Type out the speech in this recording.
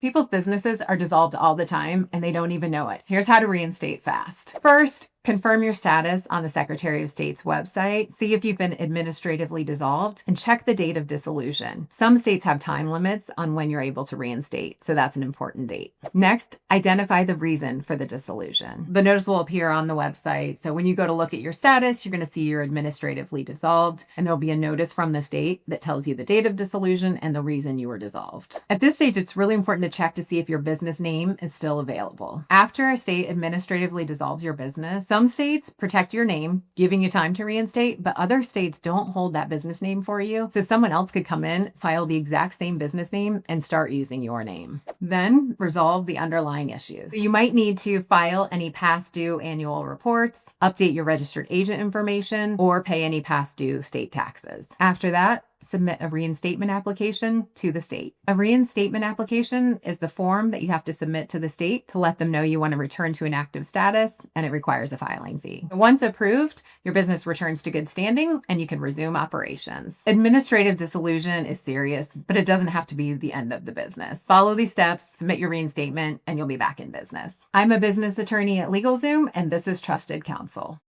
People's businesses are dissolved all the time and they don't even know it. Here's how to reinstate fast. First, confirm your status on the Secretary of State's website. See if you've been administratively dissolved and check the date of dissolution. Some states have time limits on when you're able to reinstate, so that's an important date. Next, identify the reason for the dissolution. The notice will appear on the website, so when you go to look at your status, you're going to see you're administratively dissolved, and there'll be a notice from the state that tells you the date of dissolution and the reason you were dissolved. At this stage, it's really important to check to see if your business name is still available. After a state administratively dissolves your business, some states protect your name, giving you time to reinstate, but other states don't hold that business name for you. So someone else could come in, file the exact same business name, and start using your name. Then resolve the underlying issues. So you might need to file any past due annual reports, update your registered agent information, or pay any past due state taxes. After that, submit a reinstatement application to the state. A reinstatement application is the form that you have to submit to the state to let them know you want to return to an active status, and it requires a filing fee. Once approved, your business returns to good standing and you can resume operations. Administrative dissolution is serious, but it doesn't have to be the end of the business. Follow these steps, submit your reinstatement, and you'll be back in business. I'm a business attorney at LegalZoom, and this is Trusted Counsel.